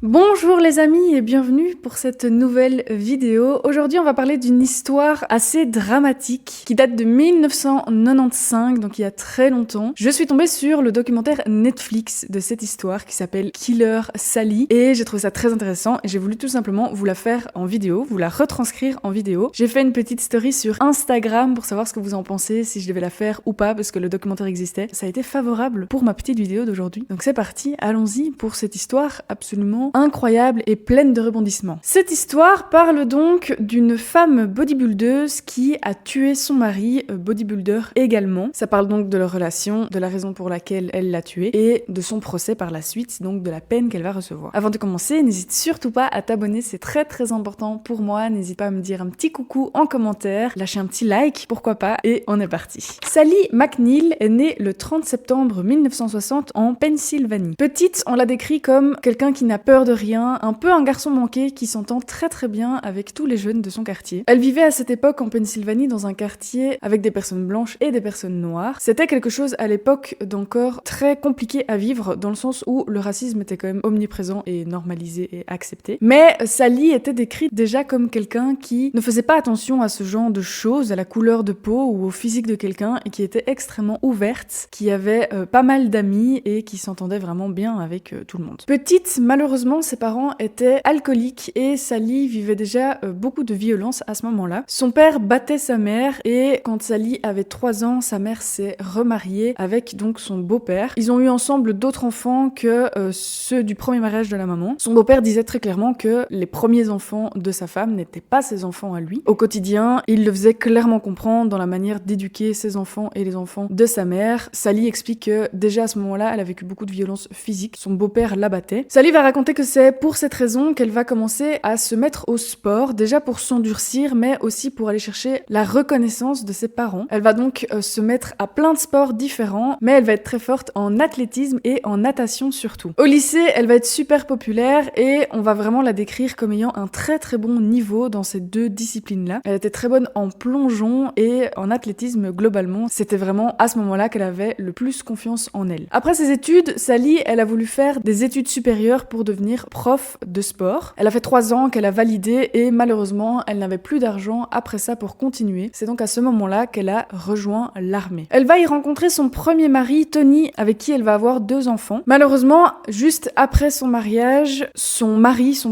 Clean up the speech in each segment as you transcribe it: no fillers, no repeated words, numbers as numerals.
Bonjour les amis et bienvenue pour cette nouvelle vidéo. Aujourd'hui on va parler d'une histoire assez dramatique qui date de 1995, donc il y a très longtemps. Je suis tombée sur le documentaire Netflix de cette histoire qui s'appelle Killer Sally et j'ai trouvé ça très intéressant et j'ai voulu tout simplement vous la faire en vidéo, vous la retranscrire en vidéo. J'ai fait une petite story sur Instagram pour savoir ce que vous en pensez, si je devais la faire ou pas parce que le documentaire existait. Ça a été favorable pour ma petite vidéo d'aujourd'hui. Donc c'est parti, allons-y pour cette histoire absolument incroyable et pleine de rebondissements. Cette histoire parle donc d'une femme bodybuildeuse qui a tué son mari, bodybuilder également. Ça parle donc de leur relation, de la raison pour laquelle elle l'a tué et de son procès par la suite, donc de la peine qu'elle va recevoir. Avant de commencer, n'hésite surtout pas à t'abonner, c'est très très important pour moi. N'hésite pas à me dire un petit coucou en commentaire, lâcher un petit like, pourquoi pas, et on est parti. Sally McNeil est née le 30 septembre 1960 en Pennsylvanie. Petite, on la décrit comme quelqu'un qui n'a peur de rien, un peu un garçon manqué qui s'entend très très bien avec tous les jeunes de son quartier. Elle vivait à cette époque en Pennsylvanie dans un quartier avec des personnes blanches et des personnes noires. C'était quelque chose à l'époque d'encore très compliqué à vivre dans le sens où le racisme était quand même omniprésent et normalisé et accepté. Mais Sally était décrite déjà comme quelqu'un qui ne faisait pas attention à ce genre de choses, à la couleur de peau ou au physique de quelqu'un et qui était extrêmement ouverte, qui avait pas mal d'amis et qui s'entendait vraiment bien avec tout le monde. Petite, malheureusement, ses parents étaient alcooliques et Sally vivait déjà beaucoup de violence à ce moment-là. Son père battait sa mère et quand Sally avait 3 ans, sa mère s'est remariée avec donc son beau-père. Ils ont eu ensemble d'autres enfants que ceux du premier mariage de la maman. Son beau-père disait très clairement que les premiers enfants de sa femme n'étaient pas ses enfants à lui. Au quotidien, il le faisait clairement comprendre dans la manière d'éduquer ses enfants et les enfants de sa mère. Sally explique que déjà à ce moment-là, elle a vécu beaucoup de violence physique. Son beau-père la battait. Sally va raconter que c'est pour cette raison qu'elle va commencer à se mettre au sport, déjà pour s'endurcir, mais aussi pour aller chercher la reconnaissance de ses parents. Elle va donc se mettre à plein de sports différents, mais elle va être très forte en athlétisme et en natation surtout. Au lycée, elle va être super populaire et on va vraiment la décrire comme ayant un très très bon niveau dans ces deux disciplines-là. Elle était très bonne en plongeon et en athlétisme globalement. C'était vraiment à ce moment-là qu'elle avait le plus confiance en elle. Après ses études, Sally, elle a voulu faire des études supérieures pour devenir prof de sport. Elle a fait 3 ans qu'elle a validé et malheureusement, elle n'avait plus d'argent après ça pour continuer. C'est donc à ce moment-là qu'elle a rejoint l'armée. Elle va y rencontrer son premier mari, Tony, avec qui elle va avoir 2 enfants. Malheureusement, juste après son mariage, son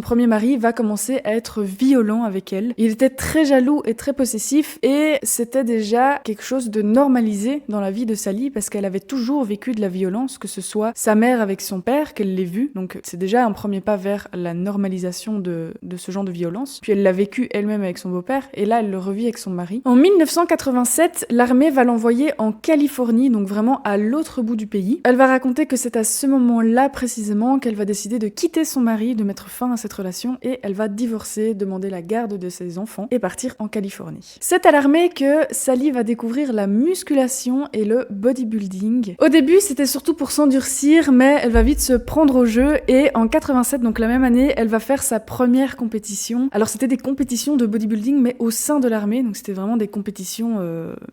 premier mari, va commencer à être violent avec elle. Il était très jaloux et très possessif et c'était déjà quelque chose de normalisé dans la vie de Sally parce qu'elle avait toujours vécu de la violence, que ce soit sa mère avec son père, qu'elle l'ait vu. Donc c'est déjà un premier pas vers la normalisation de ce genre de violence. Puis elle l'a vécu elle-même avec son beau-père et là elle le revit avec son mari. En 1987, l'armée va l'envoyer en Californie, donc vraiment à l'autre bout du pays. Elle va raconter que c'est à ce moment-là précisément qu'elle va décider de quitter son mari, de mettre fin à cette relation et elle va divorcer, demander la garde de ses enfants et partir en Californie. C'est à l'armée que Sally va découvrir la musculation et le bodybuilding. Au début, c'était surtout pour s'endurcir, mais elle va vite se prendre au jeu et en 87, donc la même année, elle va faire sa première compétition. Alors c'était des compétitions de bodybuilding, mais au sein de l'armée, donc c'était vraiment des compétitions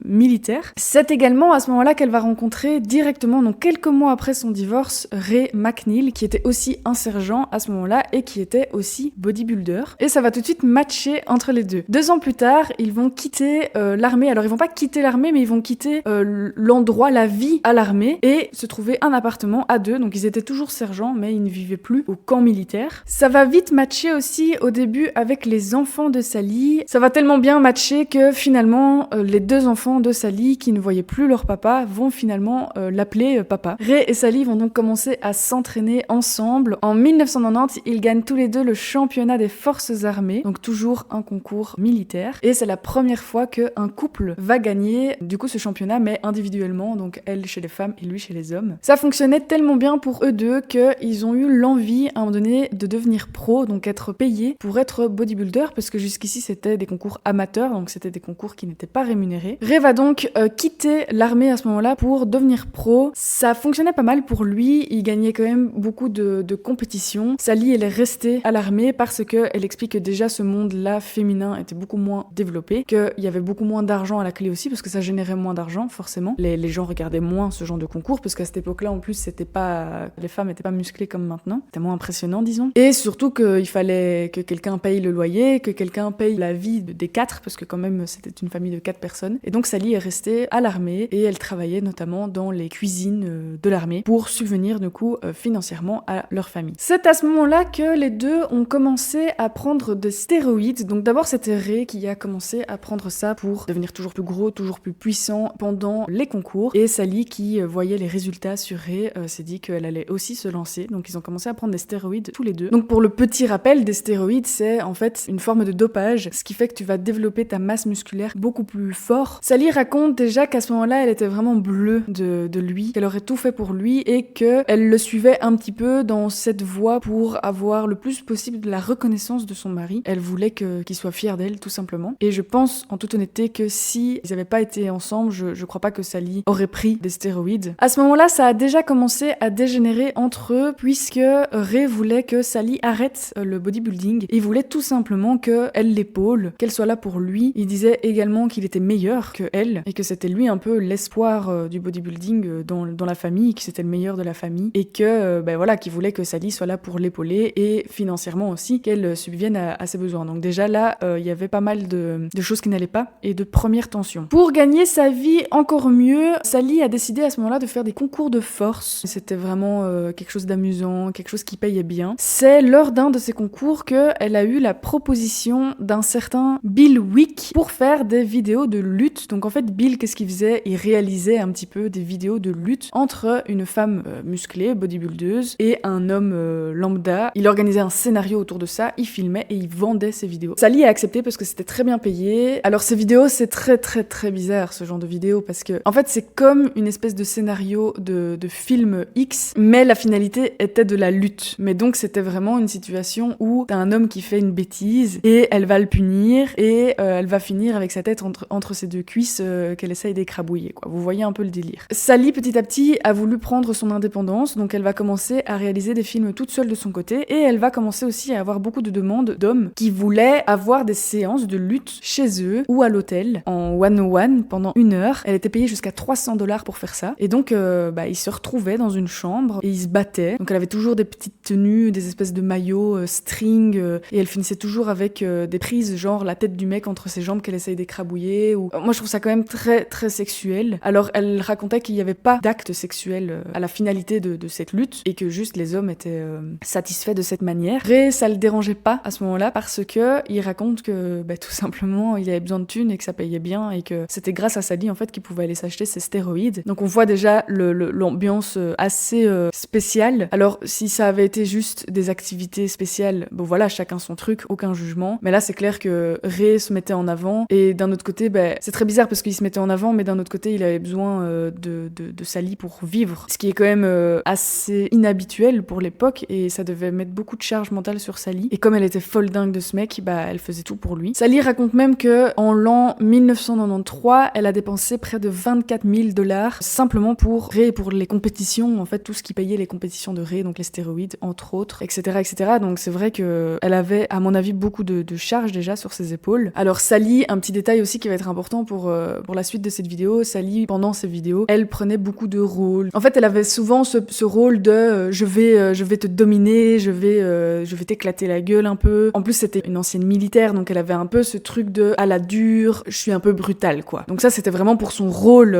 militaires. C'est également à ce moment-là qu'elle va rencontrer directement, donc quelques mois après son divorce, Ray McNeil, qui était aussi un sergent à ce moment-là et qui était aussi bodybuilder. Et ça va tout de suite matcher entre les deux. 2 ans plus tard, ils vont quitter l'armée. Alors ils vont pas quitter l'armée, mais ils vont quitter l'endroit, la vie à l'armée et se trouver un appartement à 2. Donc ils étaient toujours sergents, mais ils ne vivaient plus au camp militaire. Ça va vite matcher aussi au début avec les enfants de Sally. Ça va tellement bien matcher que finalement les 2 enfants de Sally qui ne voyaient plus leur papa vont finalement l'appeler papa. Ray et Sally vont donc commencer à s'entraîner ensemble. En 1990, ils gagnent tous les deux le championnat des forces armées, donc toujours un concours militaire. Et c'est la première fois qu'un couple va gagner du coup ce championnat, mais individuellement, donc elle chez les femmes et lui chez les hommes. Ça fonctionnait tellement bien pour eux deux qu'ils ont eu l'envie à un moment donné de devenir pro, donc être payé pour être bodybuilder, parce que jusqu'ici c'était des concours amateurs, donc c'était des concours qui n'étaient pas rémunérés. Ray va donc quitter l'armée à ce moment-là pour devenir pro. Ça fonctionnait pas mal pour lui, il gagnait quand même beaucoup de compétitions. Sally, elle est restée à l'armée parce qu'elle explique que déjà ce monde-là féminin était beaucoup moins développé, qu'il y avait beaucoup moins d'argent à la clé aussi, parce que ça générait moins d'argent forcément. Les gens regardaient moins ce genre de concours, parce qu'à cette époque-là en plus c'était pas, les femmes n'étaient pas musclées comme maintenant, c'était moins impressionnant, disons. Et surtout qu'il fallait que quelqu'un paye le loyer, que quelqu'un paye la vie des 4, parce que quand même c'était une famille de 4 personnes. Et donc Sally est restée à l'armée et elle travaillait notamment dans les cuisines de l'armée pour subvenir du coup financièrement à leur famille. C'est à ce moment-là que les deux ont commencé à prendre des stéroïdes. Donc d'abord c'était Ray qui a commencé à prendre ça pour devenir toujours plus gros, toujours plus puissant pendant les concours. Et Sally qui voyait les résultats sur Ray s'est dit qu'elle allait aussi se lancer. Donc ils ont commencé à prendre des stéroïdes tous les deux. Donc pour le petit rappel, des stéroïdes c'est en fait une forme de dopage, ce qui fait que tu vas développer ta masse musculaire beaucoup plus fort. Sally raconte déjà qu'à ce moment-là elle était vraiment bleue de lui, qu'elle aurait tout fait pour lui et qu'elle le suivait un petit peu dans cette voie pour avoir le plus possible de la reconnaissance de son mari. Elle voulait qu'il soit fier d'elle tout simplement. Et je pense en toute honnêteté que si ils n'avaient pas été ensemble, je crois pas que Sally aurait pris des stéroïdes. À ce moment-là, ça a déjà commencé à dégénérer entre eux puisque Ray voulait que Sally arrête le bodybuilding. Il voulait tout simplement qu'elle l'épaule, qu'elle soit là pour lui. Il disait également qu'il était meilleur que elle et que c'était lui un peu l'espoir du bodybuilding dans la famille, que c'était le meilleur de la famille et que voilà, qu'il voulait que Sally soit là pour l'épauler et financièrement aussi qu'elle subvienne à ses besoins. Donc déjà là, il y avait pas mal de choses qui n'allaient pas et de premières tensions. Pour gagner sa vie encore mieux, Sally a décidé à ce moment-là de faire des concours de force. C'était vraiment quelque chose d'amusant, quelque chose qui payait bien. C'est lors d'un de ces concours qu'elle a eu la proposition d'un certain Bill Wick pour faire des vidéos de lutte. Donc en fait, Bill, qu'est-ce qu'il faisait? Il réalisait un petit peu des vidéos de lutte entre une femme musclée, bodybuildeuse, et un homme lambda. Il organisait un scénario autour de ça, il filmait et il vendait ses vidéos. Sally a accepté parce que c'était très bien payé. Alors ces vidéos, c'est très très très bizarre ce genre de vidéos parce que en fait c'est comme une espèce de scénario de film X, mais la finalité était de la lutte. Mais donc c'était vraiment une situation où t'as un homme qui fait une bêtise et elle va le punir et elle va finir avec sa tête entre ses deux cuisses qu'elle essaye d'écrabouiller, quoi. Vous voyez un peu le délire. Sally petit à petit a voulu prendre son indépendance, donc elle va commencer à réaliser des films toute seule de son côté et elle va commencer aussi à avoir beaucoup de demandes d'hommes qui voulaient avoir des séances de lutte chez eux ou à l'hôtel en one-on-one pendant 1 heure. Elle était payée jusqu'à $300 pour faire ça et donc ils se retrouvaient dans une chambre et ils se battaient. Donc elle avait toujours des petites tenues, des espèces de maillots string et elle finissait toujours avec des prises genre la tête du mec entre ses jambes qu'elle essaye d'écrabouiller ou... Moi je trouve ça quand même très très sexuel. Alors elle racontait qu'il n'y avait pas d'acte sexuel à la finalité de cette lutte et que juste les hommes étaient satisfaits de cette manière. Ray, ça le dérangeait pas à ce moment-là parce que il raconte que tout simplement il avait besoin de thunes et que ça payait bien et que c'était grâce à Sally en fait qu'il pouvait aller s'acheter ses stéroïdes. Donc on voit déjà l'ambiance assez spéciale. Alors si ça avait été juste des activités spéciales, bon voilà, chacun son truc, aucun jugement. Mais là c'est clair que Ray se mettait en avant et d'un autre côté c'est très bizarre parce qu'il se mettait en avant mais d'un autre côté il avait besoin de Sally pour vivre. Ce qui est quand même assez inhabituel pour l'époque et ça devait mettre beaucoup de charge mentale sur Sally. Et comme elle était folle dingue de ce mec, elle faisait tout pour lui. Sally raconte même que en l'an 1993, elle a dépensé près de $24,000 simplement pour Ray, pour les compétitions, en fait tout ce qui payait les compétitions de Ray, donc les stéroïdes entre autres, etc. etc. Donc c'est vrai que elle avait à mon avis beaucoup de charges déjà sur ses épaules. Alors Sally, un petit détail aussi qui va être important pour la suite de cette vidéo, Sally pendant ces vidéos, elle prenait beaucoup de rôles. En fait elle avait souvent ce rôle de je vais te dominer, je vais t'éclater la gueule un peu. En plus c'était une ancienne militaire donc elle avait un peu ce truc de à la dure, je suis un peu brutale quoi. Donc ça c'était vraiment pour son rôle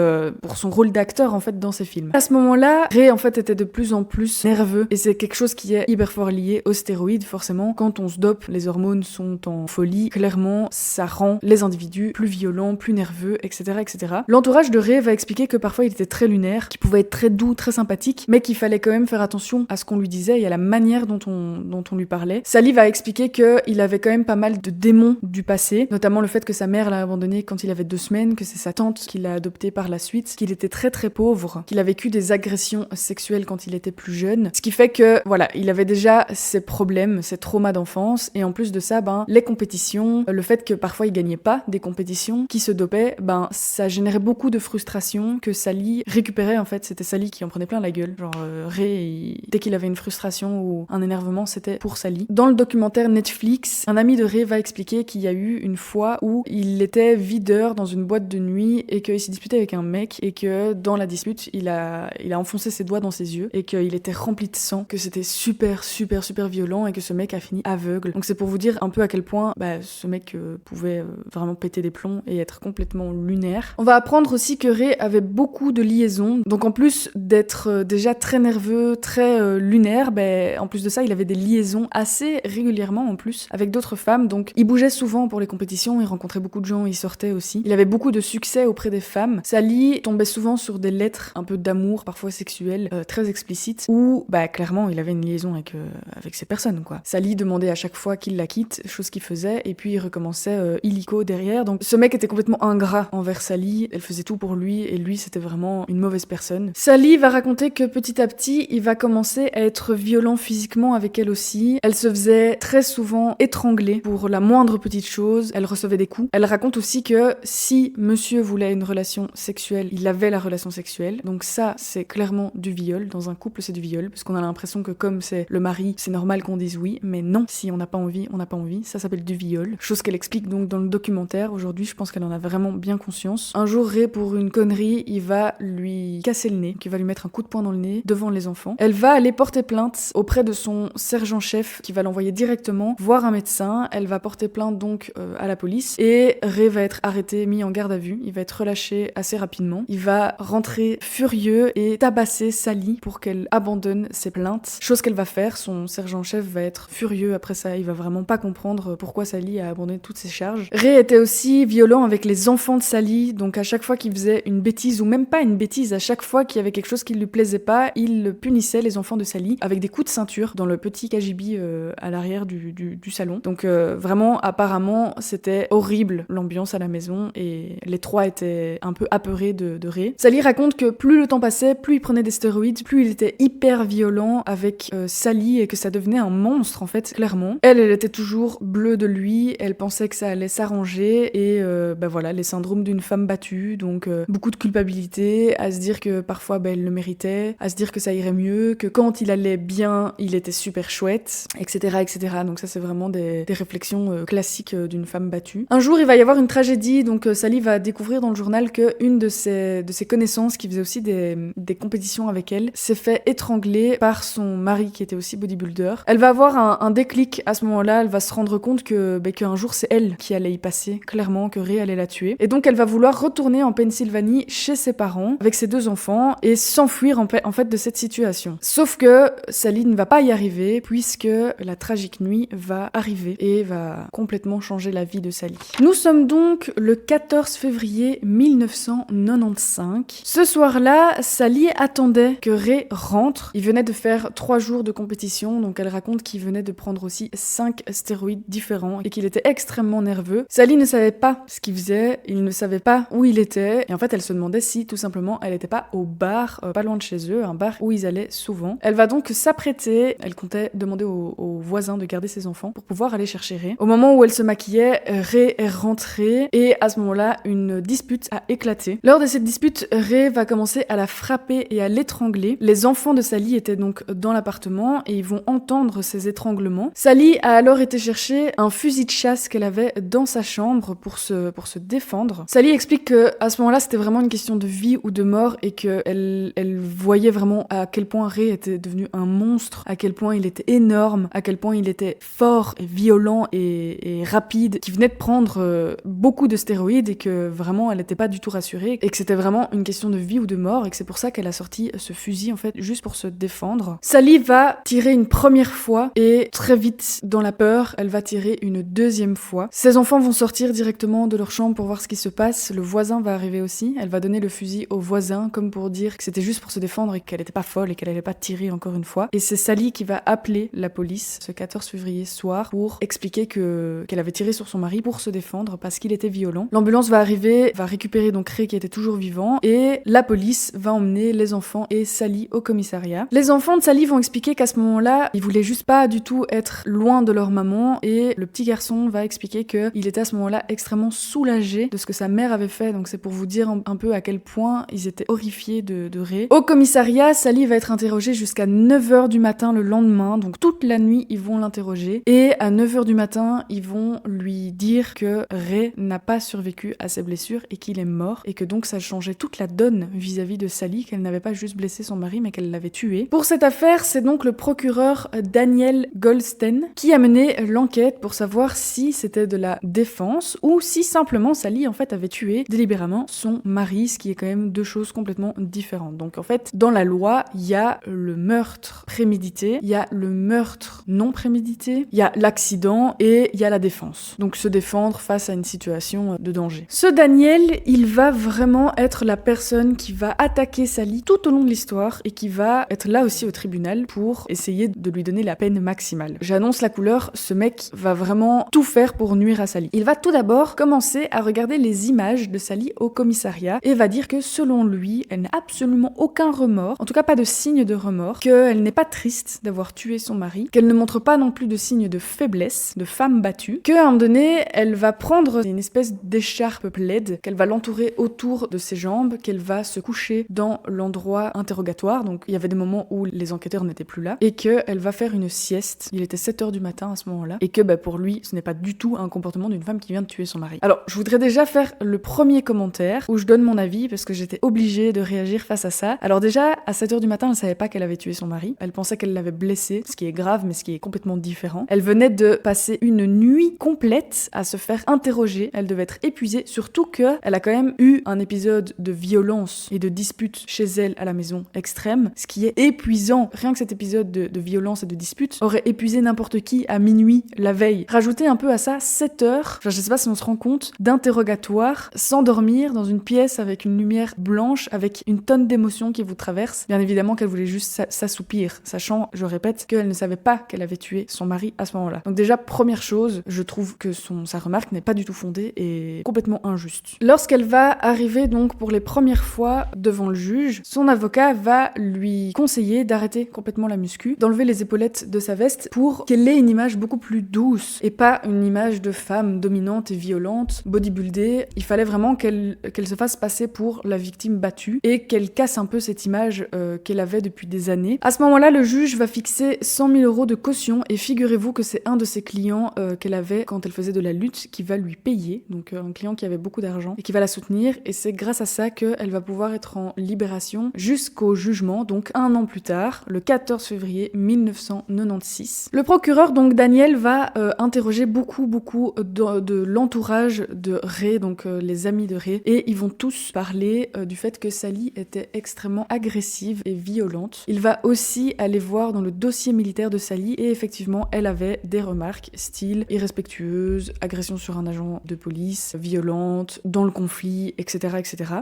d'acteur en fait dans ses films. À ce moment-là, Ray en fait était de plus en plus nerveux et c'est quelque chose qui est hyper fort lié aux stéroïdes forcément. Quand on se dope, les hormones sont en folie, clairement ça rend les individus plus violents, plus nerveux, etc. etc. L'entourage de Ray va expliquer que parfois il était très lunaire, qu'il pouvait être très doux, très sympathique, mais qu'il fallait quand même faire attention à ce qu'on lui disait et à la manière dont on lui parlait. Sally va expliquer qu'il avait quand même pas mal de démons du passé, notamment le fait que sa mère l'a abandonné quand il avait 2 semaines, que c'est sa tante qui l'a adopté par la suite, qu'il était très très pauvre, qu'il a vécu des agressions sexuelles quand il était plus jeune, ce qui fait que voilà, il avait déjà ses problèmes, ses traumas d'enfance, et en plus de ça, les compétitions, le fait que parfois il gagnait pas des compétitions, qu'il se dopait, ça générait beaucoup de frustration que Sally récupérait en fait, c'était Sally qui en prenait plein la gueule, genre Ray, dès qu'il avait une frustration ou un énervement, c'était pour Sally. Dans le documentaire Netflix, un ami de Ray va expliquer qu'il y a eu une fois où il était videur dans une boîte de nuit et qu'il s'est disputé avec un mec et que dans la dispute, il a enfoncé ses doigts dans ses yeux et qu'il était rempli de sang, que c'était super violent et que ce mec a fini aveugle. Donc c'est pour vous dire un peu à quel point ce mec pouvait vraiment péter des plombs et être complètement lunaire. On va apprendre aussi que Ray avait beaucoup de liaisons. Donc en plus d'être déjà très nerveux, très lunaire, en plus de ça, il avait des liaisons assez régulièrement en plus avec d'autres femmes. Donc il bougeait souvent pour les compétitions, il rencontrait beaucoup de gens, il sortait aussi. Il avait beaucoup de succès auprès des femmes. Sally tombait souvent sur des lettres un peu d'amour, parfois sexuelles, très explicites, où clairement il avait une liaison avec ces personnes quoi. Sally demandait à chaque fois qu'il la quitte, chose qu'il faisait, et puis il recommençait illico derrière. Donc ce mec était complètement ingrat envers Sally, elle faisait tout pour lui et lui c'était vraiment une mauvaise personne. Sally va raconter que petit à petit il va commencer à être violent physiquement avec elle aussi. Elle se faisait très souvent étrangler pour la moindre petite chose, elle recevait des coups. Elle raconte aussi que si monsieur voulait une relation sexuelle, il avait la relation sexuelle. Donc ça c'est clairement du viol, dans un couple c'est du viol, parce qu'on a l'impression que comme c'est le mari, c'est normal qu'on dise oui, mais non, si on n'a pas envie, on n'a pas envie, ça s'appelle du viol. Chose qu'elle explique donc dans le documentaire. Aujourd'hui je pense qu'elle en a vraiment bien conscience. Un jour Ray, pour une connerie, il va lui casser le nez, il va lui mettre un coup de poing dans le nez devant les enfants. Elle va aller porter plainte auprès de son sergent-chef qui va l'envoyer directement voir un médecin. Elle va porter plainte donc à la police et Ray va être arrêté, mis en garde à vue. Il va être relâché assez rapidement. Il va rentrer furieux et tabasser Sally pour qu'elle abandonne ses plaintes. Chose qu'elle va faire. Son sergent-chef va être furieux après ça. Il va vraiment pas comprendre pourquoi Sally a abandonné toutes ses charges. Ray était aussi violent avec les enfants de Sally. Donc à chaque fois qu'il faisait une bêtise, ou même pas une bêtise, à chaque fois qu'il y avait quelque chose qui lui plaisait pas, il punissait les enfants de Sally avec des coups de ceinture dans le petit cagibi à l'arrière du salon. Donc vraiment, apparemment, c'était horrible l'ambiance à la maison et les trois étaient un peu apeurés de Ray. Sally raconte que plus le temps passait, plus il prenait des stéroïdes, plus il était hyper violent avec Sally et que ça devenait un monstre en fait, clairement. Elle était toujours bleue de lui, elle pensait que ça allait s'arranger et voilà, les syndromes d'une femme battue, donc beaucoup de culpabilité, à se dire que parfois elle le méritait, à se dire que ça irait mieux, que quand il allait bien, il était super chouette, etc. Donc ça c'est vraiment des réflexions classiques d'une femme battue. Un jour il va y avoir une tragédie, donc Sally va découvrir dans le journal que une de ses connaissances qui faisait aussi des compétitions avec elle s'est fait étrangler par son mari qui était aussi bodybuilder. Elle va avoir un déclic à ce moment-là, elle va se rendre compte qu'un jour c'est elle qui allait y passer, clairement, que Ray allait la tuer. Et donc elle va vouloir retourner en Pennsylvanie chez ses parents avec ses deux enfants et s'enfuir en fait de cette situation. Sauf que Sally ne va pas y arriver puisque la tragique nuit va arriver et va complètement changer la vie de Sally. Nous sommes donc le 14 février 1995. Ce soir-là, Sally attendait que Ray rentre. Il venait de faire 3 jours de compétition, donc elle raconte qu'il venait de prendre aussi 5 stéroïdes différents et qu'il était extrêmement nerveux. Sally ne savait pas ce qu'il faisait, il ne savait pas où il était et en fait elle se demandait si tout simplement elle n'était pas au bar, pas loin de chez eux, un bar où ils allaient souvent. Elle va donc s'apprêter, elle comptait demander aux voisins de garder ses enfants pour pouvoir aller chercher Ray. Au moment où elle se maquillait, Ray est rentré et à ce moment-là, une dispute a éclaté. Lors de cette dispute, Ray va commencer à la frapper et à l'étrangler. Les enfants de Sally étaient donc dans l'appartement et ils vont entendre ces étranglements. Sally a alors été chercher un fusil de chasse qu'elle avait dans sa chambre pour se défendre. Sally explique que à ce moment-là, c'était vraiment une question de vie ou de mort et qu'elle voyait vraiment à quel point Ray était devenu un monstre, à quel point il était énorme, à quel point il était fort et violent et rapide, qui venait de prendre beaucoup de stéroïdes et que vraiment elle n'était pas du tout rassurée et que c'était vraiment une question de vie ou de mort et que c'est pour ça qu'elle a sorti ce fusil en fait juste pour se défendre. Sally va tirer une première fois et très vite dans la peur elle va tirer une deuxième fois. Ses enfants vont sortir directement de leur chambre pour voir ce qui se passe, le voisin va arriver aussi, elle va donner le fusil au voisin comme pour dire que c'était juste pour se défendre et qu'elle n'était pas folle et qu'elle allait pas tirer encore une fois. Et c'est Sally qui va appeler la police ce 14 février soir pour expliquer qu'elle avait tiré sur son mari pour se défendre parce qu'il était violent. L'ambulance va arriver, va récupérer donc Ray qui était toujours vivant et la police va emmener les enfants et Sally au commissariat. Les enfants de Sally vont expliquer qu'à ce moment-là, ils voulaient juste pas du tout être loin de leur maman et le petit garçon va expliquer qu'il était à ce moment-là extrêmement soulagé de ce que sa mère avait fait. Donc c'est pour vous dire un peu à quel point ils étaient horrifiés de Ray. Au commissariat, Sally va être interrogée jusqu'à 9h du matin le lendemain. Donc toute la nuit, ils vont l'interroger et à 9h du matin, ils vont lui dire que Ray n'a pas survécu à ses blessures et qu'il est mort et que donc ça changeait toute la donne vis-à-vis de Sally, qu'elle n'avait pas juste blessé son mari mais qu'elle l'avait tué. Pour cette affaire, c'est donc le procureur Daniel Goldstein qui a mené l'enquête pour savoir si c'était de la défense ou si simplement Sally en fait avait tué délibérément son mari, ce qui est quand même deux choses complètement différentes. Donc en fait, dans la loi, il y a le meurtre prémédité, il y a le meurtre non prémédité, il y a l'accident et il y a la défense. Donc se défendre face à une situation de danger. Ce Daniel, il va vraiment être la personne qui va attaquer Sally tout au long de l'histoire et qui va être là aussi au tribunal pour essayer de lui donner la peine maximale. J'annonce la couleur, ce mec va vraiment tout faire pour nuire à Sally. Il va tout d'abord commencer à regarder les images de Sally au commissariat et va dire que selon lui, elle n'a absolument aucun remords, en tout cas pas de signe de remords, qu'elle n'est pas triste d'avoir tué son mari, qu'elle ne montre pas non plus de signe de faiblesse, de femme battue, qu'à un moment donné, elle va prendre une espèce d'écharpe plaide, qu'elle va l'entourer autour de ses jambes, qu'elle va se coucher dans l'endroit interrogatoire, donc il y avait des moments où les enquêteurs n'étaient plus là, et qu'elle va faire une sieste. Il était 7h du matin à ce moment-là, et que pour lui, ce n'est pas du tout un comportement d'une femme qui vient de tuer son mari. Alors, je voudrais déjà faire le premier commentaire où je donne mon avis parce que j'étais obligée de réagir face à ça. Alors déjà, à 7h du matin, elle ne savait pas qu'elle avait tué son mari. Elle pensait qu'elle l'avait blessé, ce qui est grave, mais ce qui est complètement différent. Elle venait de passer une nuit complète à se faire interroger. Elle devait être épuisée, surtout qu'elle a quand même eu un épisode de violence et de dispute chez elle à la maison extrême, ce qui est épuisant. Rien que cet épisode de violence et de dispute aurait épuisé n'importe qui à minuit la veille. Rajouter un peu à ça 7 heures, je sais pas si on se rend compte, d'interrogatoire, sans dormir, dans une pièce avec une lumière blanche, avec une tonne d'émotions qui vous traversent. Bien évidemment qu'elle voulait juste s'assoupir, sachant, je répète, qu'elle ne savait pas qu'elle avait tué son mari à ce moment-là. Donc déjà, première chose, je trouve que sa remarque n'est pas du tout fondée et complètement injuste. Lorsqu'elle va arriver donc pour les premières fois devant le juge, son avocat va lui conseiller d'arrêter complètement la muscu, d'enlever les épaulettes de sa veste pour qu'elle ait une image beaucoup plus douce et pas une image de femme dominante et violente, bodybuildée. Il fallait vraiment qu'elle se fasse passer pour la victime battue et qu'elle casse un peu cette image qu'elle avait depuis des années. À ce moment-là, le juge va fixer 100 000 € de caution et figurez-vous que c'est un de ses clients qu'elle avait quand elle faisait de la lutte qui va lui payer, donc un client qui avait beaucoup d'argent et qui va la soutenir, et c'est grâce à ça qu'elle va pouvoir être en libération jusqu'au jugement, donc un an plus tard, le 14 février 1996. Le procureur, donc Daniel, va interroger beaucoup de l'entourage de Ray, donc les amis de Ray, et ils vont tous parler du fait que Sally était extrêmement agressive et violente. Il va aussi aller voir dans le dossier militaire de Sally et effectivement elle avait des remarques style irrespectueuse, agression sur un agent de police, violente, dans le conflit, etc.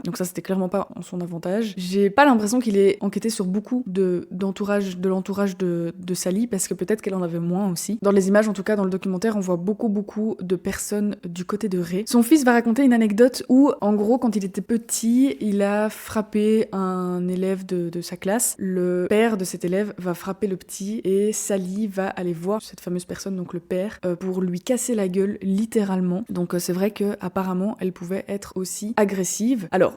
Donc ça c'était clairement pas en son avantage. J'ai pas l'impression qu'il ait enquêté sur beaucoup de l'entourage de Sally parce que peut-être qu'elle en avait moins aussi. Dans les images, en tout cas dans le documentaire, on voit beaucoup de personnes du côté de Ray. Son fils va raconter une anecdote où, en gros, quand il était petit, il a frappé un élève de sa classe. Le père de cet élève va frapper le petit et Sally va aller voir cette fameuse personne, donc le père, pour lui casser la gueule, littéralement. Donc c'est vrai que apparemment, elle pouvait être aussi agressive. Alors,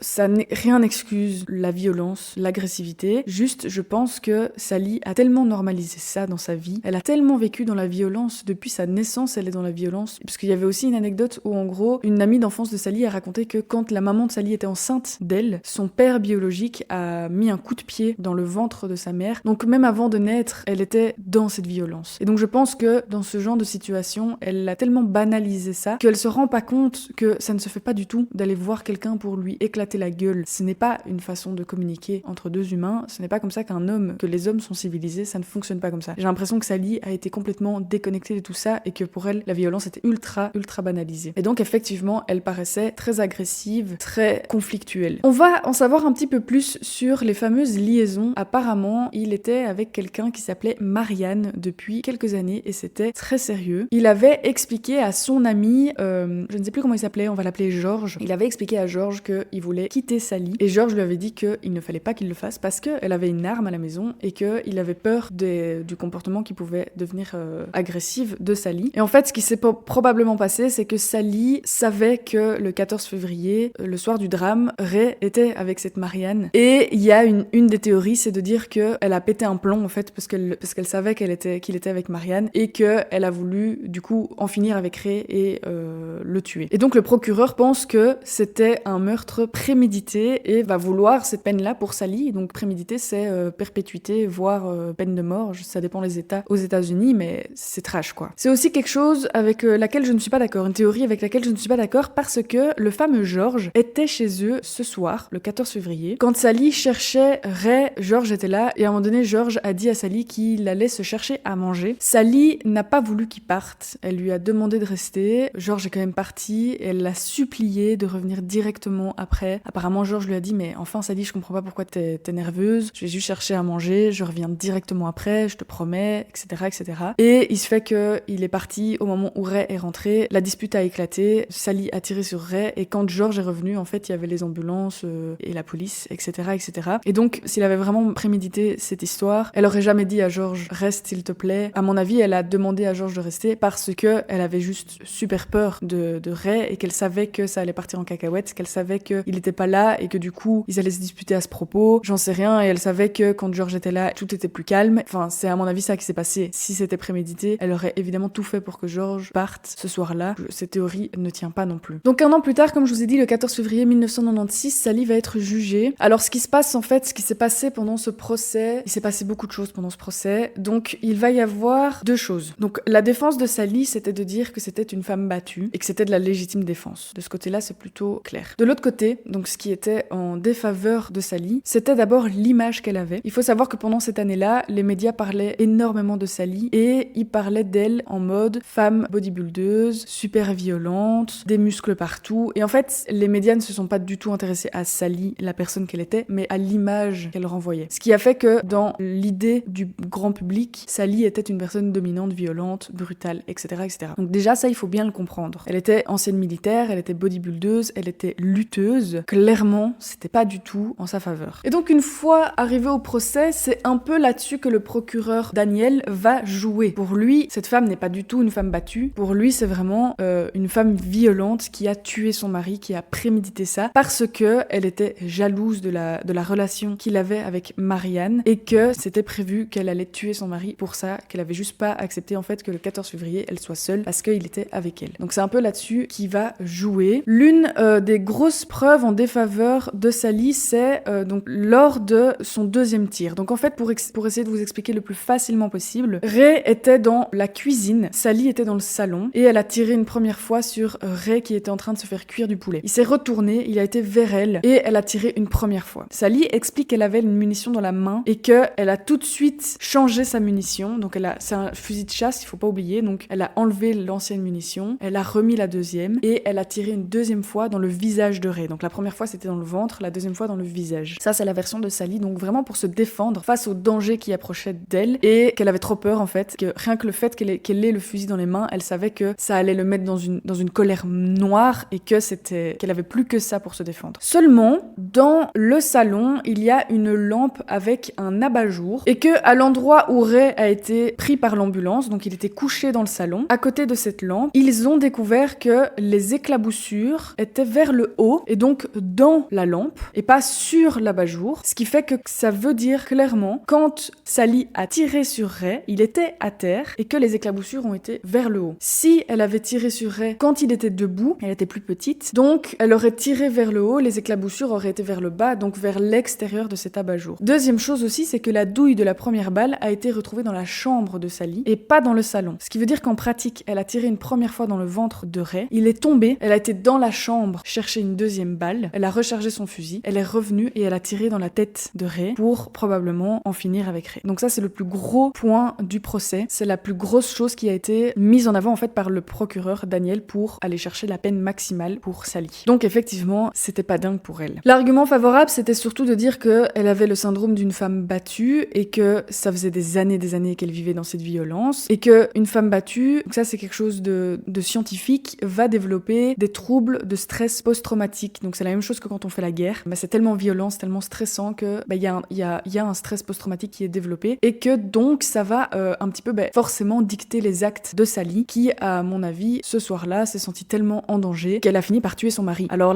rien n'excuse la violence, l'agressivité. Juste, je pense que Sally a tellement normalisé ça dans sa vie. Elle a tellement vécu dans la violence depuis sa naissance, elle est dans la violence. Parce qu'il y avait aussi une anecdote où, en gros, une amie d'enfance de Sally a raconté que quand la maman de Sally était enceinte d'elle, son père biologique a mis un coup de pied dans le ventre de sa mère. Donc même avant de naître, elle était dans cette violence. Et donc je pense que dans ce genre de situation, elle a tellement banalisé ça qu'elle se rend pas compte que ça ne se fait pas du tout d'aller voir quelqu'un pour lui éclater la gueule. Ce n'est pas une façon de communiquer entre deux humains. Ce n'est pas comme ça que les hommes sont civilisés. Ça ne fonctionne pas comme ça. J'ai l'impression que Sally a été complètement déconnectée de tout ça et que pour elle, la violence était ultra banalisée. Et donc effectivement, elle paraissait très agressive, très conflictuelle. On va en savoir un petit peu plus sur les fameuses liaisons. Apparemment, il était avec quelqu'un qui s'appelait Marianne depuis quelques années et c'était très sérieux. Il avait expliqué à son ami, je ne sais plus comment il s'appelait, on va l'appeler Georges. Il avait expliqué à Georges qu'il voulait quitter Sally et Georges lui avait dit qu'il ne fallait pas qu'il le fasse parce qu'elle avait une arme à la maison et qu'il avait peur du comportement qui pouvait devenir agressif de Sally. Et en fait, ce qui s'est probablement passé, c'est que Sally savait que le 14 février, le soir du drame, Ray était avec cette Marianne. Et il y a une des théories, c'est de dire qu'elle a pété un plomb en fait parce qu'elle savait qu'il était avec Marianne et qu'elle a voulu du coup en finir avec Ray et le tuer. Et donc le procureur pense que c'était un meurtre prémédité et va vouloir cette peine-là pour Sally. Donc prémédité, c'est perpétuité, voire voire peine de mort, ça dépend les États aux États-Unis, mais c'est trash quoi. C'est aussi quelque chose avec laquelle je ne suis pas d'accord, une théorie avec laquelle je ne suis pas d'accord parce que le fameux George était chez eux ce soir, le 14 février. Quand Sally cherchait Ray, George était là et à un moment donné, George a dit à Sally qu'il allait se chercher à manger. Sally n'a pas voulu qu'il parte, elle lui a demandé de rester. George est quand même parti et elle l'a supplié de revenir directement après. Apparemment, George lui a dit mais enfin Sally, je comprends pas pourquoi t'es nerveuse, je vais juste chercher à manger, je reviens directement après, je te promets, etc. etc. Et il se fait qu'il est parti au moment où Ray est rentré, la dispute a éclaté, Sally a tiré sur Ray et quand George est revenu, en fait, il y avait les ambulances et la police, etc., etc. Et donc, s'il avait vraiment prémédité cette histoire, elle aurait jamais dit à George reste s'il te plaît. À mon avis, elle a demandé à George de rester parce que elle avait juste super peur de Ray et qu'elle savait que ça allait partir en cacahuète, qu'elle savait qu'il était pas là et que du coup, ils allaient se disputer à ce propos. J'en sais rien et elle savait que quand George était là, tout était plus calme. Enfin, c'est à mon avis ça qui s'est passé. Si c'était prémédité, elle aurait évidemment tout fait pour que George parte ce soir-là. Cette théorie ne tient pas non plus. Donc un an plus tard, comme je vous ai dit, le 14 février 1996, Sally va être jugée. Alors ce qui se passe en fait, ce qui s'est passé pendant ce procès, il s'est passé beaucoup de choses pendant ce procès. Donc il va y avoir deux choses. Donc la défense de Sally, c'était de dire que c'était une femme battue et que c'était de la légitime défense. De ce côté-là, c'est plutôt clair. De l'autre côté, donc ce qui était en défaveur de Sally, c'était d'abord l'image qu'elle avait. Il faut savoir que pendant cette année-là, les médias parlaient énormément de Sally et ils parlaient d'elle en mode femme bodybuildeuse, super violente, des muscles partout. Et en fait, les médias ne se sont pas du tout intéressés à Sally, la personne qu'elle était, mais à l'image qu'elle renvoyait. Ce qui a fait que dans l'idée du grand public, Sally était une personne dominante, violente, brutale, etc., etc. Donc déjà, ça, il faut bien le comprendre. Elle était ancienne militaire, elle était bodybuildeuse, elle était lutteuse. Clairement, c'était pas du tout en sa faveur. Et donc, une fois arrivé au procès, c'est un peu là-dessus que le procureur Daniel va jouer. Pour lui, cette femme n'est pas du tout une femme battue. Pour lui, c'est vraiment une femme violente qui a tué son mari, qui a prémédité ça, parce que elle était jalouse de la relation qu'il avait avec Marianne et que c'était prévu qu'elle allait tuer son mari pour ça, qu'elle avait juste pas accepté en fait que le 14 février, elle soit seule parce qu'il était avec elle. Donc c'est un peu là-dessus qu'il va jouer. L'une des grosses preuves en défaveur de Sally, c'est donc lors de son deuxième tir. Donc en fait, pour essayer de vous expliquer le plus facilement possible, Ray était dans la cuisine, Sally était dans le salon et elle a tiré une première fois sur Ray qui était en train de se faire cuire du poulet. Il s'est retourné, il a été vers elle et elle a tiré une première fois. Sally explique qu'elle avait une munition dans la main et qu'elle a tout de suite changé sa munition. Donc c'est un fusil de chasse, il faut pas oublier. Donc elle a enlevé l'ancienne munition, elle a remis la deuxième et elle a tiré une deuxième fois dans le visage de Ray. Donc la première fois c'était dans le ventre, la deuxième fois dans le visage. Ça c'est la version de Sally, donc vraiment pour se défendre face au danger qui approchait d'elle et qu'elle avait trop peur en fait, que rien que le fait qu'elle ait le fusil dans les mains, elle savait que ça allait le mettre dans une colère noire et qu'elle avait plus que ça pour se défendre. Seulement, dans le salon, il y a une lampe avec un abat-jour et que à l'endroit où Ray a été pris par l'ambulance, donc il était couché dans le salon, à côté de cette lampe, ils ont découvert que les éclaboussures étaient vers le haut et donc dans la lampe et pas sur l'abat-jour, ce qui fait que ça veut dire clairement quand Sally a tiré sur Ray, il était à terre et que les éclaboussures ont été vers le haut. Si elle avait tiré sur Ray quand il était debout, elle était plus petite, donc elle aurait tiré vers le haut, les éclaboussures auraient été vers le bas, donc vers l'extérieur de cet abat-jour. Deuxième chose aussi, c'est que la douille de la première balle a été retrouvée dans la chambre de Sally et pas dans le salon. Ce qui veut dire qu'en pratique, elle a tiré une première fois dans le ventre de Ray, il est tombé, elle a été dans la chambre chercher une deuxième balle, elle a rechargé son fusil, elle est revenue et elle a tiré dans la tête de Ray pour probablement en finir avec Ray. Donc ça c'est le plus gros point du procès, c'est la plus grosse chose qui a été mise en avant en fait par le procureur Daniel pour aller chercher la peine maximale pour Sally. Donc effectivement, c'était pas dingue pour elle. L'argument favorable, c'était surtout de dire qu'elle avait le syndrome d'une femme battue et que ça faisait des années qu'elle vivait dans cette violence et que une femme battue, donc ça c'est quelque chose de scientifique, va développer des troubles de stress post-traumatique. Donc c'est la même chose que quand on fait la guerre. Bah, c'est tellement violent, c'est tellement stressant que il y a un stress post-traumatique qui est développé et que donc ça va un petit peu forcément dicter les actes de Sally qui, à mon avis, ce soir-là, s'est sentie tellement en danger qu'elle a fini par tuer son mari. Alors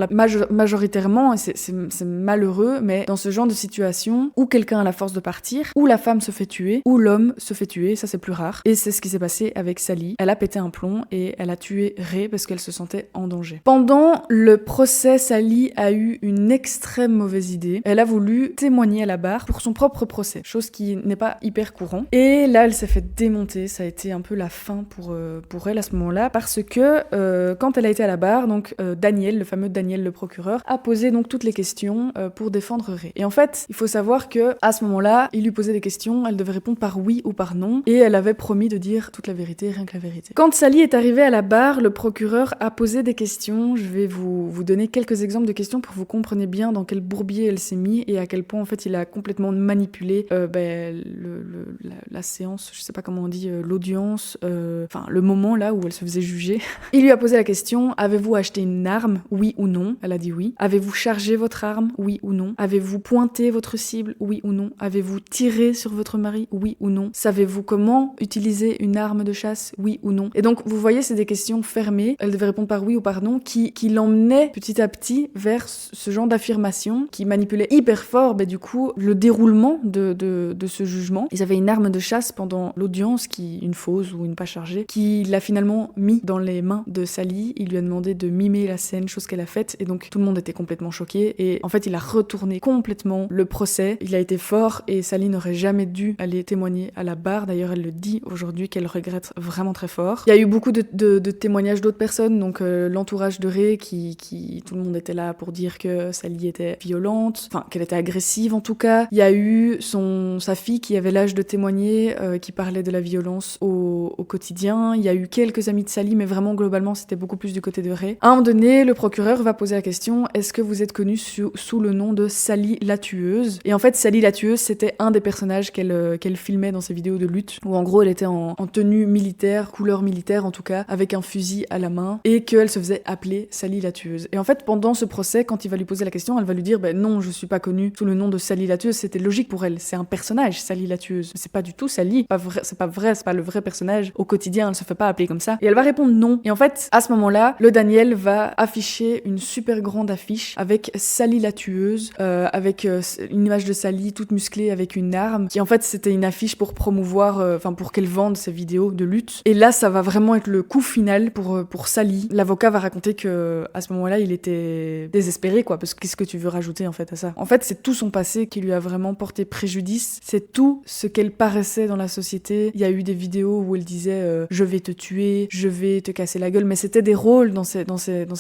majoritairement, c'est malheureux, mais dans ce genre de situation où quelqu'un a la force de partir, où la femme se fait tuer, où l'homme se fait tuer, ça c'est plus rare. Et c'est ce qui s'est passé avec Sally. Elle a pété un plomb et elle a tué Ray parce qu'elle se sentait en danger. Pendant le procès, Sally a eu une extrême mauvaise idée. Elle a voulu témoigner à la barre pour son propre procès. procès, chose qui n'est pas hyper courant. Et là, elle s'est fait démonter, ça a été un peu la fin pour elle à ce moment-là, parce que quand elle a été à la barre, donc Daniel, le fameux Daniel le procureur, a posé donc toutes les questions pour défendre Ray. Et en fait, il faut savoir que à ce moment-là, il lui posait des questions, elle devait répondre par oui ou par non, et elle avait promis de dire toute la vérité, rien que la vérité. Quand Sally est arrivée à la barre, le procureur a posé des questions. Je vais vous donner quelques exemples de questions pour que vous compreniez bien dans quel bourbier elle s'est mis et à quel point en fait il a complètement manipulé la séance, je sais pas comment on dit, l'audience, enfin le moment là où elle se faisait juger. Il lui a posé la question: avez-vous acheté une arme, oui ou non? Elle a dit oui. Avez-vous chargé votre arme, oui ou non? Avez-vous pointé votre cible, oui ou non? Avez-vous tiré sur votre mari, oui ou non? Savez-vous comment utiliser une arme de chasse, oui ou non? Et donc vous voyez, c'est des questions fermées. Elle devait répondre par oui ou par non, qui l'emmenaient petit à petit vers ce genre d'affirmation qui manipulait hyper fort, du coup, le déroulement de ce jugement. Ils avaient une arme de chasse pendant l'audience, une fausse ou une pas chargée, qui l'a finalement mis dans les mains de Sally. Il lui a demandé de mimer la scène, chose qu'elle a faite, et donc tout le monde était complètement choqué. Et en fait, il a retourné complètement le procès. Il a été fort et Sally n'aurait jamais dû aller témoigner à la barre. D'ailleurs, elle le dit aujourd'hui qu'elle regrette vraiment très fort. Il y a eu beaucoup de témoignages d'autres personnes, donc l'entourage de Ray, qui tout le monde était là pour dire que Sally était violente, enfin qu'elle était agressive en tout cas. Il y a eu sa fille qui avait l'âge de témoigner, qui parlait de la violence au quotidien. Il y a eu quelques amis de Sally, mais vraiment globalement c'était beaucoup plus du côté de Ray. À un moment donné, le procureur va poser la question: est-ce que vous êtes connue sous le nom de Sally la tueuse? Et en fait, Sally la tueuse, c'était un des personnages qu'elle filmait dans ses vidéos de lutte, où en gros elle était en tenue militaire, couleur militaire en tout cas, avec un fusil à la main, et qu'elle se faisait appeler Sally la tueuse. Et en fait, pendant ce procès, quand il va lui poser la question, elle va lui dire: non, je suis pas connue sous le nom de Sally la tueuse. C'était logique pour elle, c'est un personnage, Sally la tueuse. C'est pas du tout Sally, c'est pas le vrai personnage au quotidien, elle se fait pas appeler comme ça. Et elle va répondre non. Et en fait, à ce moment-là, le Daniel va afficher une super grande affiche avec Sally la tueuse, avec une image de Sally toute musclée avec une arme, qui en fait c'était une affiche pour promouvoir, pour qu'elle vende ses vidéos de lutte. Et là, ça va vraiment être le coup final pour Sally. L'avocat va raconter que à ce moment-là, il était désespéré, quoi, parce que qu'est-ce que tu veux rajouter en fait à ça? En fait, c'est tout son passé qui lui a vraiment porté préjudice. C'est tout ce qu'elle paraissait dans la société. Il y a eu des vidéos où elle disait je vais te tuer, je vais te casser la gueule, mais c'était des rôles dans ces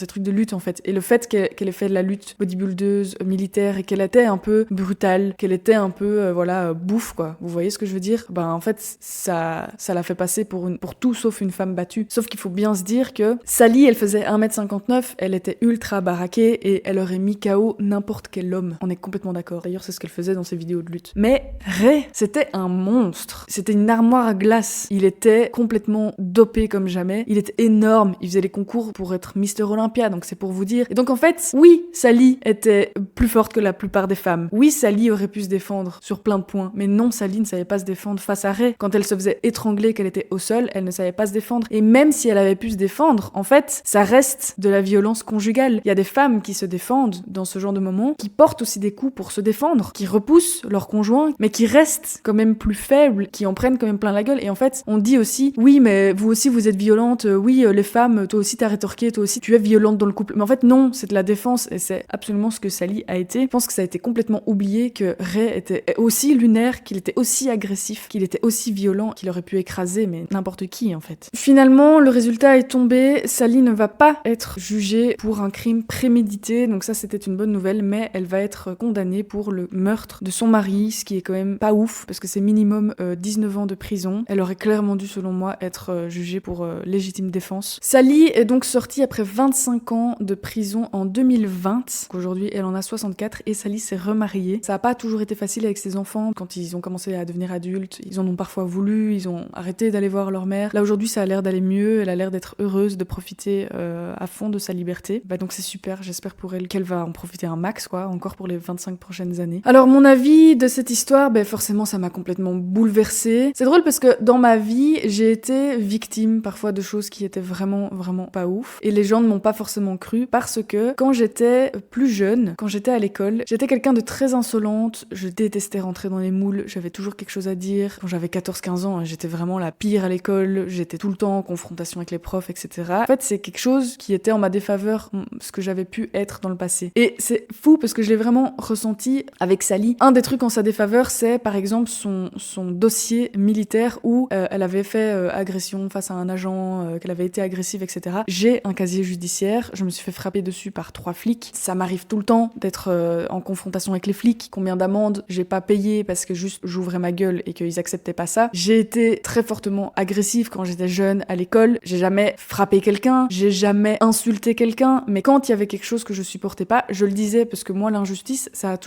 trucs de lutte en fait. Et le fait qu'elle ait fait de la lutte bodybuildeuse, militaire, et qu'elle était un peu brutale, qu'elle était un peu bouffe, quoi. Vous voyez ce que je veux dire? En fait, ça l'a fait passer pour tout sauf une femme battue. Sauf qu'il faut bien se dire que Sally, elle faisait 1m59, elle était ultra baraquée et elle aurait mis KO n'importe quel homme. On est complètement d'accord. D'ailleurs, c'est ce qu'elle faisait dans ses vidéos de lutte. Mais Ray, c'était un monstre. C'était une armoire à glace. Il était complètement dopé comme jamais. Il était énorme. Il faisait les concours pour être Mister Olympia, donc c'est pour vous dire. Et donc en fait, oui, Sally était plus forte que la plupart des femmes. Oui, Sally aurait pu se défendre sur plein de points. Mais non, Sally ne savait pas se défendre face à Ray. Quand elle se faisait étrangler, qu'elle était au sol, elle ne savait pas se défendre. Et même si elle avait pu se défendre, en fait, ça reste de la violence conjugale. Il y a des femmes qui se défendent dans ce genre de moment, qui portent aussi des coups pour se défendre, qui repoussent leur conjoint, mais qui restent quand même plus faibles, qui en prennent quand même plein la gueule. Et en fait, on dit aussi, oui, mais vous aussi vous êtes violente, oui, les femmes, toi aussi t'as rétorqué, toi aussi tu es violente dans le couple. Mais en fait, non, c'est de la défense, et c'est absolument ce que Sally a été. Je pense que ça a été complètement oublié que Ray était aussi lunaire, qu'il était aussi agressif, qu'il était aussi violent, qu'il aurait pu écraser, mais n'importe qui, en fait. Finalement, le résultat est tombé. Sally ne va pas être jugée pour un crime prémédité, donc ça c'était une bonne nouvelle, mais elle va être condamnée pour le meurtre de son mari, ce qui est quand même pas ouf, parce que c'est minimum 19 ans de prison. Elle aurait clairement dû, selon moi, être jugée pour légitime défense. Sally est donc sortie après 25 ans de prison en 2020. Aujourd'hui, elle en a 64 et Sally s'est remariée. Ça a pas toujours été facile avec ses enfants. Quand ils ont commencé à devenir adultes, ils en ont parfois voulu, ils ont arrêté d'aller voir leur mère. Là, aujourd'hui, ça a l'air d'aller mieux. Elle a l'air d'être heureuse, de profiter à fond de sa liberté. Donc c'est super. J'espère pour elle qu'elle va en profiter un max, quoi, encore pour les 25 prochaines années. Alors, mon avis de cette histoire, forcément, ça m'a complètement bouleversée. C'est drôle parce que dans ma vie, j'ai été victime parfois de choses qui étaient vraiment, vraiment pas ouf. Et les gens ne m'ont pas forcément cru parce que quand j'étais plus jeune, quand j'étais à l'école, j'étais quelqu'un de très insolente. Je détestais rentrer dans les moules. J'avais toujours quelque chose à dire. Quand j'avais 14-15 ans, j'étais vraiment la pire à l'école. J'étais tout le temps en confrontation avec les profs, etc. En fait, c'est quelque chose qui était en ma défaveur, ce que j'avais pu être dans le passé. Et c'est fou parce que je l'ai vraiment ressenti avec Sally. Un des trucs en sa défaveur, faveur, c'est par exemple son dossier militaire où elle avait fait agression face à un agent, qu'elle avait été agressive, etc. J'ai un casier judiciaire, je me suis fait frapper dessus par 3 flics. Ça m'arrive tout le temps d'être en confrontation avec les flics. Combien d'amendes j'ai pas payé parce que juste j'ouvrais ma gueule et qu'ils acceptaient pas ça. J'ai été très fortement agressive quand j'étais jeune à l'école. J'ai jamais frappé quelqu'un, j'ai jamais insulté quelqu'un, mais quand il y avait quelque chose que je supportais pas, je le disais parce que moi l'injustice, ça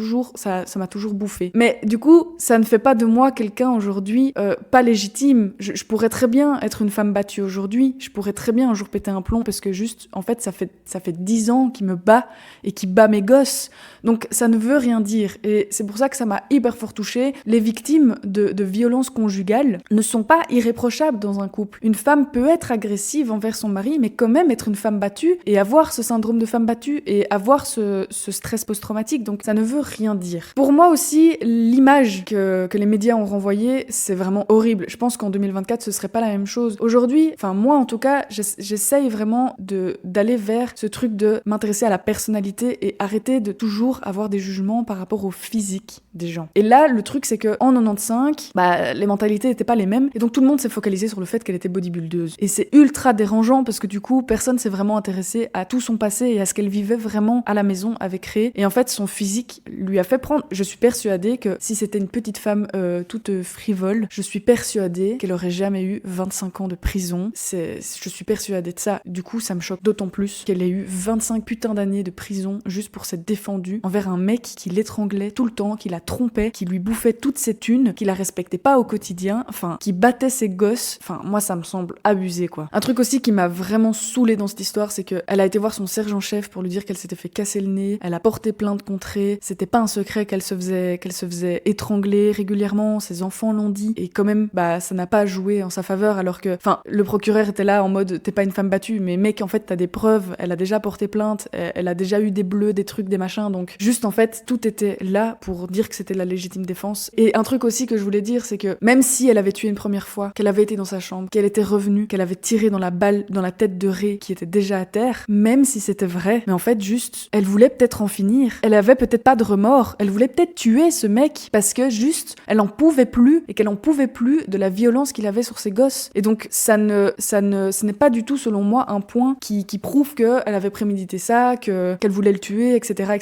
m'a toujours bouffé. Mais du coup, ça ne fait pas de moi quelqu'un aujourd'hui pas légitime. Je pourrais très bien être une femme battue aujourd'hui, je pourrais très bien un jour péter un plomb parce que juste, en fait, ça fait 10 ans qu'il me bat et qu'il bat mes gosses. Donc ça ne veut rien dire. Et c'est pour ça que ça m'a hyper fort touchée. Les victimes de violences conjugales ne sont pas irréprochables dans un couple. Une femme peut être agressive envers son mari, mais quand même être une femme battue et avoir ce syndrome de femme battue et avoir ce stress post-traumatique. Donc ça ne veut rien dire. Pour moi aussi, l'image que les médias ont renvoyée, c'est vraiment horrible. Je pense qu'en 2024, ce serait pas la même chose. Aujourd'hui, enfin moi en tout cas, j'essaye vraiment d'aller vers ce truc de m'intéresser à la personnalité et arrêter de toujours avoir des jugements par rapport au physique des gens. Et là, le truc, c'est que en 95, les mentalités n'étaient pas les mêmes, et donc tout le monde s'est focalisé sur le fait qu'elle était bodybuildeuse. Et c'est ultra dérangeant parce que du coup, personne s'est vraiment intéressé à tout son passé et à ce qu'elle vivait vraiment à la maison avec Ray. Et en fait, son physique lui a fait prendre. Je suis persuadée que si c'était une petite femme toute frivole, je suis persuadée qu'elle aurait jamais eu 25 ans de prison. Je suis persuadée de ça. Du coup, ça me choque d'autant plus qu'elle ait eu 25 putains d'années de prison juste pour s'être défendue envers un mec qui l'étranglait tout le temps, qui la trompait, qui lui bouffait toutes ses thunes, qui la respectait pas au quotidien, enfin, qui battait ses gosses. Enfin, moi, ça me semble abusé, quoi. Un truc aussi qui m'a vraiment saoulée dans cette histoire, c'est qu'elle a été voir son sergent-chef pour lui dire qu'elle s'était fait casser le nez, elle a porté plainte contre elle, c'était pas un secret qu'elle se faisait étrangler régulièrement, ses enfants l'ont dit, et quand même, ça n'a pas joué en sa faveur, alors que, enfin, le procureur était là en mode, t'es pas une femme battue, mais mec, en fait, t'as des preuves, elle a déjà porté plainte, elle a déjà eu des bleus, des trucs, des machins, donc juste en fait, tout était là pour dire que c'était la légitime défense. Et un truc aussi que je voulais dire, c'est que même si elle avait tué une première fois, qu'elle avait été dans sa chambre, qu'elle était revenue, qu'elle avait tiré dans la tête de Ray qui était déjà à terre, même si c'était vrai, mais en fait juste, elle voulait peut-être en finir. Elle avait peut-être pas de remords, elle voulait peut-être tuer ce mec parce que juste, elle en pouvait plus et qu'elle en pouvait plus de la violence qu'il avait sur ses gosses. Et donc ce n'est pas du tout selon moi un point qui prouve qu'elle avait prémédité ça, qu'elle voulait le tuer, etc.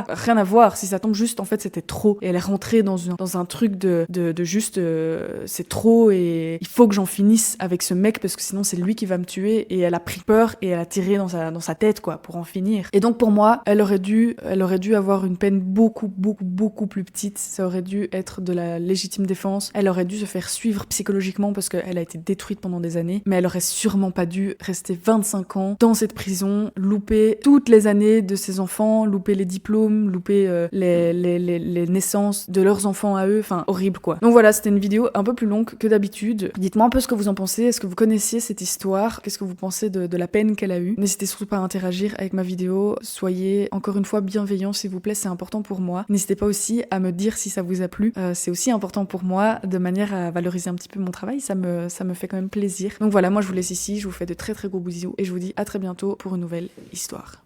Rien à voir. Si ça tombe juste, en fait, c'était trop. Et elle est rentrée dans un truc de juste, c'est trop et il faut que j'en finisse avec ce mec parce que sinon c'est lui qui va me tuer. Et elle a pris peur et elle a tiré dans sa tête, quoi, pour en finir. Et donc pour moi, elle aurait dû avoir une peine beaucoup plus petite. Ça aurait dû être de la légitime défense. Elle aurait dû se faire suivre psychologiquement parce qu'elle a été détruite pendant des années. Mais elle aurait sûrement pas dû rester 25 ans dans cette prison, louper toutes les années de ses enfants, louper les diplômes, louper les naissances de leurs enfants à eux, enfin horrible quoi. Donc voilà, c'était une vidéo un peu plus longue que d'habitude. Dites-moi un peu ce que vous en pensez, est-ce que vous connaissiez cette histoire, qu'est-ce que vous pensez de la peine qu'elle a eue. N'hésitez surtout pas à interagir avec ma vidéo, soyez encore une fois bienveillants s'il vous plaît, c'est important pour moi. N'hésitez pas aussi à me dire si ça vous a plu, c'est aussi important pour moi de manière à valoriser un petit peu mon travail, ça me fait quand même plaisir. Donc voilà, moi je vous laisse ici, je vous fais de très gros bisous et je vous dis à très bientôt pour une nouvelle histoire.